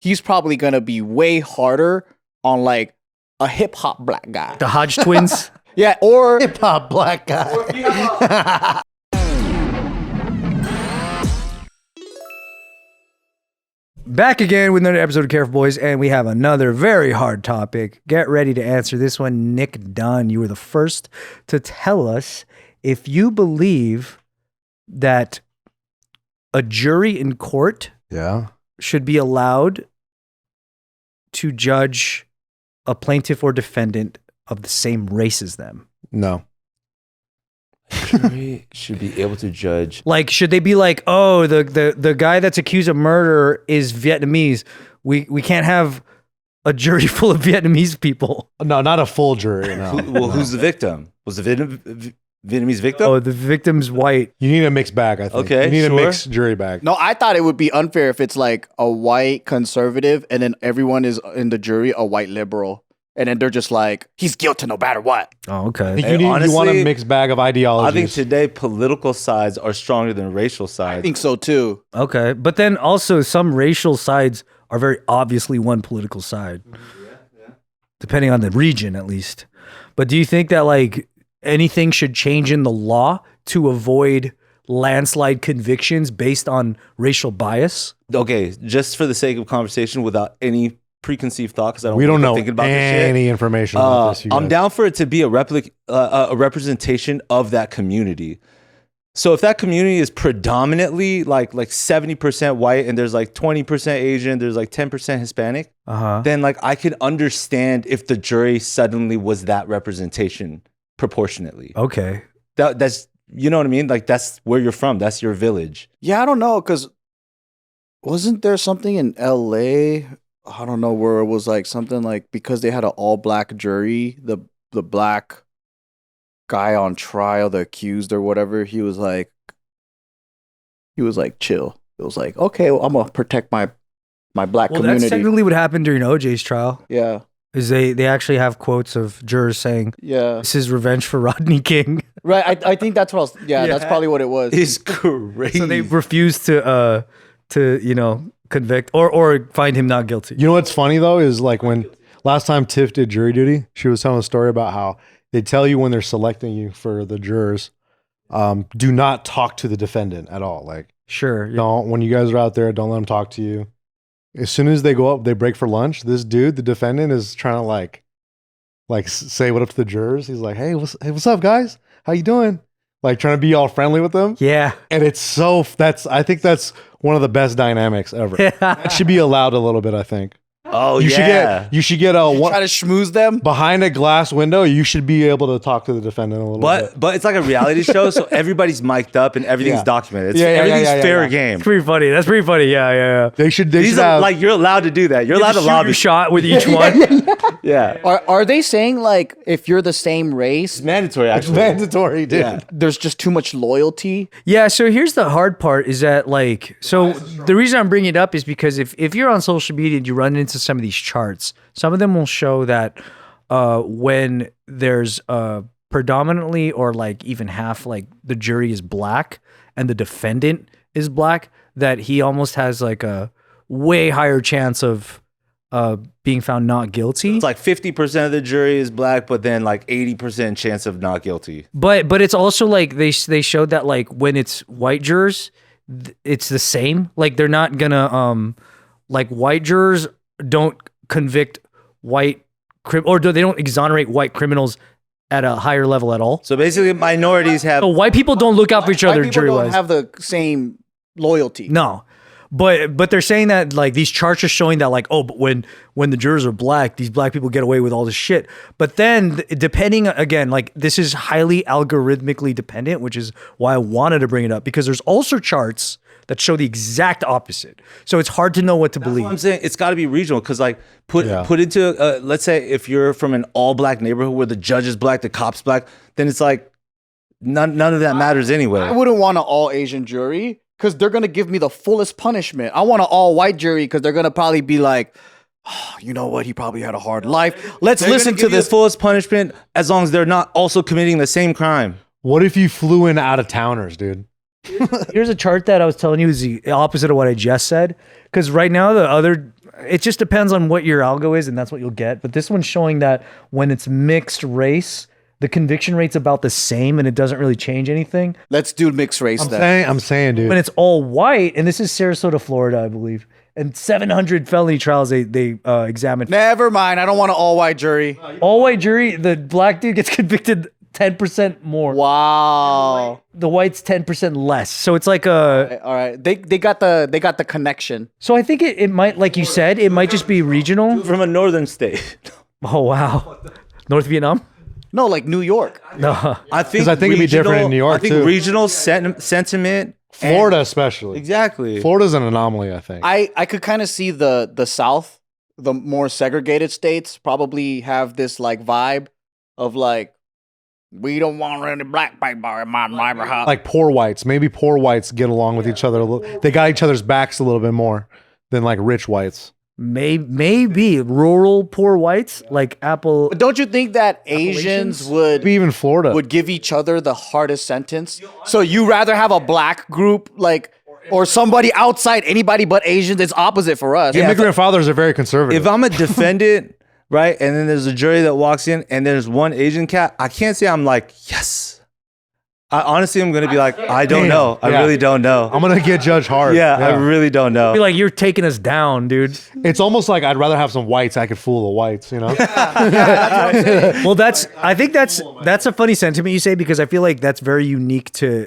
he's probably gonna be way harder on like a hip hop black guy. The Hodge twins. Yeah, or Hip hop black guy. Back again with another episode of Careful Boys, and we have another very hard topic. Get ready to answer this one. Nick Dunn, you were the first to tell us if you believe that a jury in court should be allowed to judge a plaintiff or defendant of the same race as them. No. Jury should be able to judge. Like, should they be like, oh, the guy that's accused of murder is Vietnamese. We can't have a jury full of Vietnamese people. No, not a full jury. No. Who's the victim? Was the Vietnamese victim? Oh, the victim's white. You need a mixed bag, I think. Okay, you need sure. a mixed jury bag. no, I thought it would be unfair if it's like a white conservative and then everyone is in the jury a white liberal. And then they're just like, he's guilty no matter what. Oh, I okay. think you want a honestly, mixed bag of ideologies. I think today political sides are stronger than racial I sides. think so too. Okay. But then also some racial sides are very obviously one political side. Depending on the region, at least. But do you think that like anything should change in the law to avoid landslide convictions based on racial bias? Okay, just for the sake of conversation, without any preconceived thought, because I don't. we don't know thinking about this shit. any information about this. I'm down for it to be a representation of that community. So if that community is predominantly like 70% white and there's like 20% Asian, there's like 10% Hispanic, then like I could understand if the jury suddenly was that representation proportionately. Okay. That's, you know what I mean? Like that's where you're from. That's your village. Yeah, I don't know, because wasn't there something in LA? I don't know, where it was like something like because they had an all black jury, the black guy on trial, the accused or whatever, he was like chill. It was like, okay, well, I'm gonna protect my black Well, community. that's technically what happened during OJ's trial. Yeah. Is they actually have quotes of jurors saying, Yeah. "This is revenge for Rodney King." Right. I think that's what I was, that's probably what it was. It's crazy. So they refused to convict or find him not guilty. You know what's funny though is like when last time Tiff did jury duty, she was telling a story about how they tell you when they're selecting you for the jurors, do not talk to the defendant at all. Like, Sure. Yeah. don't, when you guys are out there, don't let them talk to you. As soon as they go up, they break for lunch. This dude, the defendant, is trying to like say what up to the jurors. He's like, hey, what's up, guys? How you doing? Like trying to be all friendly with them. Yeah. And it's I think that's one of the best dynamics ever. That should be allowed a little bit, I think. Oh, you should get a one, Try to schmooze them. behind a glass window. You should be able to talk to the defendant a little bit. But it's like a reality show, so everybody's mic'd up and everything's Yeah. documented. Yeah, Everything's fair yeah. game. That's pretty funny. That's pretty funny. Yeah. They should These are have, like you're allowed to do that. You're allowed to Shoot lobby. your shot with each one. Yeah, Are they saying like if you're the same race, it's mandatory. Actually, mandatory, dude. Yeah. there's just too much loyalty? Yeah, so here's the hard part is that like, so the reason I'm bringing it up is because if you're on social media and you run into some of these charts, some of them will show that when there's predominantly or like even half like the jury is black and the defendant is black, that he almost has like a way higher chance of being found not guilty. it's like 50% of the jury is black, but then like 80% chance of not guilty. But it's also like they showed that like when it's white jurors, it's the same. Like they're not gonna like white jurors don't convict white or they don't exonerate white criminals at a higher level at all. So basically, minorities have. So white people don't look out for each other White people jury don't wise. have the same loyalty. No. But they're saying that like these charts are showing that like, oh, but when the jurors are black, these black people get away with all this shit. But then depending, again, like this is highly algorithmically dependent, which is why I wanted to bring it up, because there's also charts that show the exact opposite. So it's hard to know what to believe. I'm saying it's got to be regional because like put into let's say if you're from an all black neighborhood where the judge is black, the cop's black, then it's like none of that matters anyway. I wouldn't want an all Asian jury because they're gonna give me the fullest punishment. I want an all white jury because they're gonna probably be like, oh, you know what? He probably had a hard life. Let's They're listen gonna to give you this. the fullest punishment as long as they're not also committing the same crime. What if you flew in out of towners, dude? Here's a chart that I was telling you is the opposite of what I just said. Because right now, the other, it just depends on what your algo is, and that's what you'll get. But this one's showing that when it's mixed race, the conviction rate's about the same, and it doesn't really change anything. Let's do mixed race then. I'm saying, dude. When it's all white, and this is Sarasota, Florida, I believe, and 700 felony trials they examined. Never mind. I don't want an all-white jury. All white jury, the black dude gets convicted 10% more. Wow. The white's 10% less. So it's like a. All right. They got the connection. So I think it might, like you said, it might just be regional. From a northern state. Oh wow, North Vietnam. No, like New York. No, I think it'd be different in New York, I think too. regional sentiment. Florida, especially. Exactly. Florida's an anomaly, I think. I could kind of see the South, the more segregated states, probably have this like vibe of like, we don't want any black people in my neighborhood. Like poor whites. Maybe poor whites get along with each other. They got each other's backs a little bit more than like rich whites. maybe rural poor whites like Apple. But don't you think that Asians would Maybe even Florida. would give each other the hardest sentence? So you rather have a black group like or somebody outside anybody but Asians? It's opposite for us. Immigrant fathers are very conservative. If I'm a defendant, right, and then there's a jury that walks in and there's one Asian cat, I can't say I'm like, yes. I honestly am going to be like, I don't know. I really don't know. I'm gonna get judged hard. Yeah, I really don't know. Be like, you're taking us down, dude. It's almost like I'd rather have some whites. I could fool the whites, you know. Well, I think that's a funny sentiment you say, because I feel like that's very unique to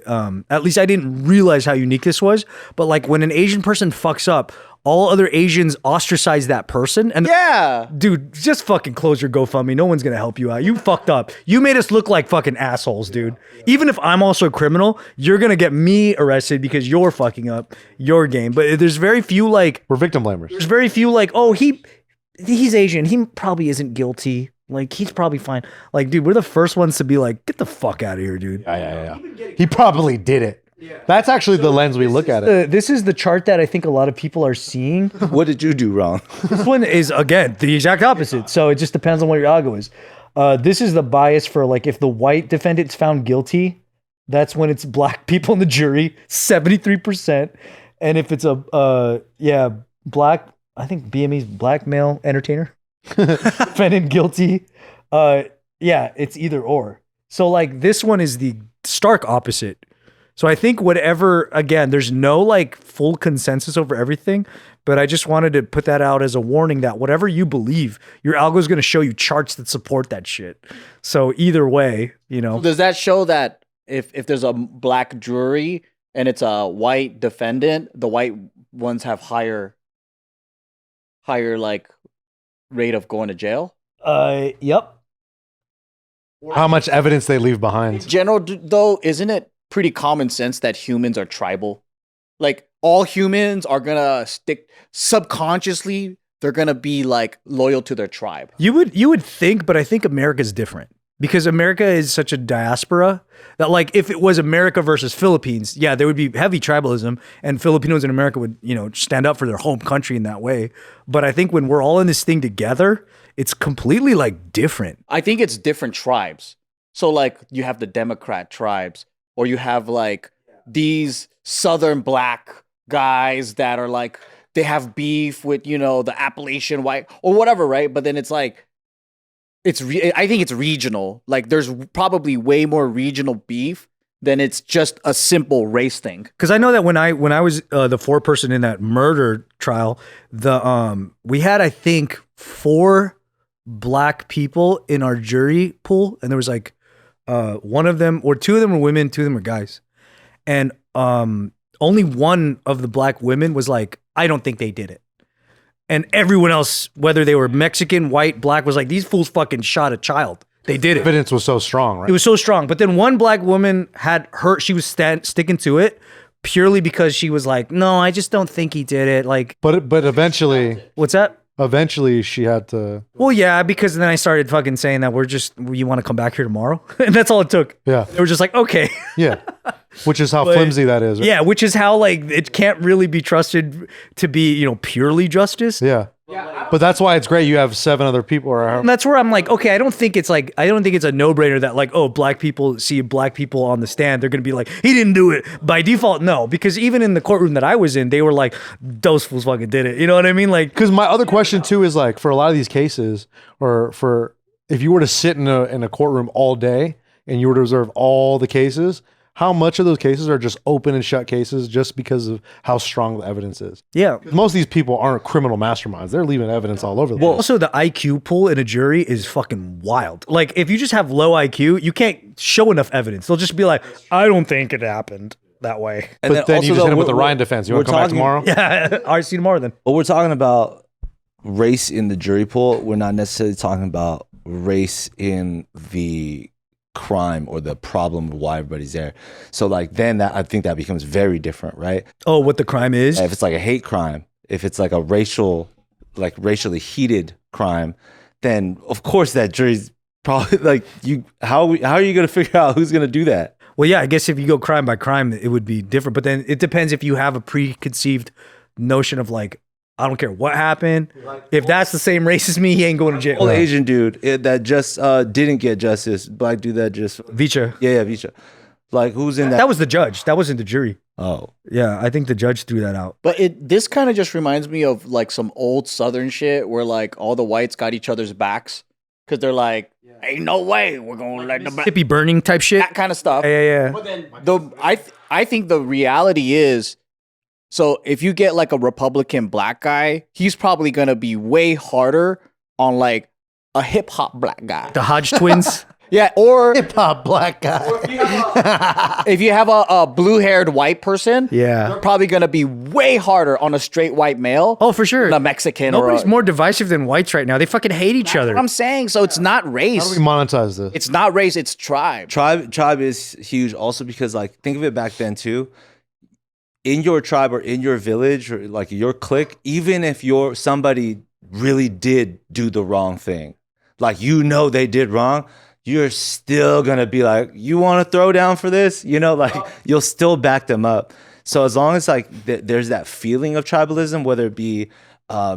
at least I didn't realize how unique this was, but like when an Asian person fucks up, all other Asians ostracize that person. And Yeah. dude, just fucking close your GoFundMe. No one's gonna help you out. You fucked up. You made us look like fucking assholes, dude. Even if I'm also a criminal, you're gonna get me arrested because you're fucking up your game. But there's very few like We're victim blamers. there's very few like, oh, he's Asian. He probably isn't guilty. Like, he's probably fine. Like, dude, we're the first ones to be like, get the fuck out of here, dude. Yeah. He probably did it. That's actually the lens we look at it. This is the chart that I think a lot of people are seeing. What did you do wrong? This one is, again, the exact opposite. So it just depends on what your algo is. This is the bias for, like, if the white defendant's found guilty, that's when it's black people in the jury, 73%. And if it's black, I think BME's black male entertainer, defendant guilty, it's either or. So, like, this one is the stark opposite. So I think whatever, again, there's no like full consensus over everything, but I just wanted to put that out as a warning that whatever you believe, your algo is going to show you charts that support that shit. So either way, you know. Does that show that if there's a black jury and it's a white defendant, the white ones have higher like rate of going to jail? Yep. How much evidence they leave behind. General, though, isn't it pretty common sense that humans are tribal? Like, all humans are gonna stick subconsciously, they're gonna be like loyal to their tribe. You would think, but I think America's different because America is such a diaspora that, like, if it was America versus Philippines, yeah, there would be heavy tribalism and Filipinos in America would, you know, stand up for their home country in that way. But I think when we're all in this thing together, it's completely like different. I think it's different tribes. So like you have the Democrat tribes, or you have like these Southern black guys that are like, they have beef with, you know, the Appalachian white or whatever, right? But then it's like, I think it's regional. Like there's probably way more regional beef than it's just a simple race thing. Because I know that when I was the foreperson in that murder trial, we had, I think, 4 black people in our jury pool, and there was like one of them or 2 of them were women, 2 of them were guys, and only one of the black women was like, I don't think they did it, and everyone else, whether they were Mexican, white, black, was like, these fools fucking shot a child. They did it. Evidence was so strong, right? It was so strong. But then one black woman she was sticking to it purely because she was like, no, I just don't think he did it. Like, But eventually, what's that? Eventually, she had to. Well, yeah, because then I started fucking saying that you want to come back here tomorrow? And that's all it took. Yeah. They were just like, okay. Yeah. Which is how flimsy that is. Right? Yeah, which is how, like, it can't really be trusted to be, you know, purely justice. Yeah. But that's why it's great. You have 7 other people. Or And that's where I'm like, okay, I don't think it's a no-brainer that like, oh, black people see black people on the stand, they're gonna be like, he didn't do it by default. No, because even in the courtroom that I was in, they were like, those fools fucking did it. You know what I mean? Like, because my other question too is like, for a lot of these cases, or for if you were to sit in a courtroom all day and you were to observe all the cases, how much of those cases are just open and shut cases just because of how strong the evidence is? yeah. Most of these people aren't criminal masterminds. They're leaving evidence all over the place. Also, the IQ pool in a jury is fucking wild. Like, if you just have low IQ, you can't show enough evidence. They'll just be like, I don't think it happened that way. But then you just hit him with the Ryan defense. You want to come back tomorrow? Yeah, all right, see you tomorrow then. But we're talking about race in the jury pool. We're not necessarily talking about race in the crime or the problem of why everybody's there. So like then that I think that becomes very different, right? Oh, what the crime is? If it's like a hate crime, if it's like a racially heated crime, then of course that jury's probably like how are you going to figure out who's going to do that? Well, yeah, I guess if you go crime by crime, it would be different. But then it depends if you have a preconceived notion of like, I don't care what happened. If that's the same race as me, he ain't going to jail. Old Asian dude that just didn't get justice. Black dude that just Vicha. yeah, Vicha. Like who's in that? That was the judge. That wasn't the jury. Oh, Yeah, I think the judge threw that out. But this kind of just reminds me of like some old Southern shit where like all the whites got each other's backs because they're like, ain't no way we're gonna let the black, Hippie burning type shit. that kind of stuff. Yeah. But then I think the reality is, so if you get like a Republican black guy, he's probably gonna be way harder on like a hip hop black guy. The Hodge twins. Yeah, or Hip hop black guy. if you have a blue haired white person, Yeah. they're probably gonna be way harder on a straight white male. Oh, for sure. than a Mexican Nobody's or more divisive than whites right now. They fucking hate each other. what I'm saying. So it's not How race. do we monetize this? It's not race. It's tribe. tribe is huge also because like think of it back then too. In your tribe or in your village or like your clique, even if somebody really did do the wrong thing, like they did wrong, you're still gonna be like, you want to throw down for this? Like you'll still back them up. So as long as like there's that feeling of tribalism, whether it be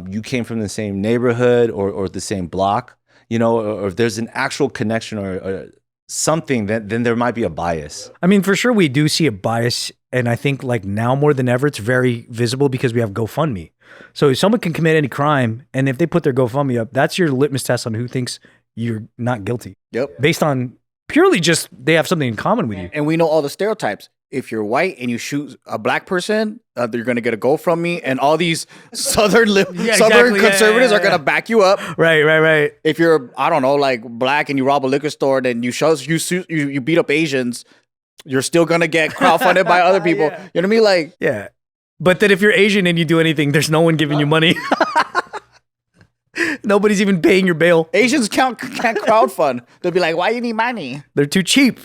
you came from the same neighborhood or the same block, or if there's an actual connection or something, then there might be a bias. I mean, for sure, we do see a bias. And I think like now more than ever, it's very visible because we have GoFundMe. So if someone can commit any crime, and if they put their GoFundMe up, that's your litmus test on who thinks you're not guilty. Yep. Based on purely just they have something in common with you. And we know all the stereotypes. If you're white and you shoot a black person, you're gonna get a GoFundMe, and all these Southern exactly. conservatives Yeah. are gonna back you up. Right. If you're, I don't know, like black and you rob a liquor store, then you beat up Asians, you're still gonna get crowdfunded by other people. You know what I mean? Like, Yeah. But then if you're Asian and you do anything, there's no one giving you money. Nobody's even paying your bail. Asians can't crowdfund. They'll be like, why you need money? They're too cheap.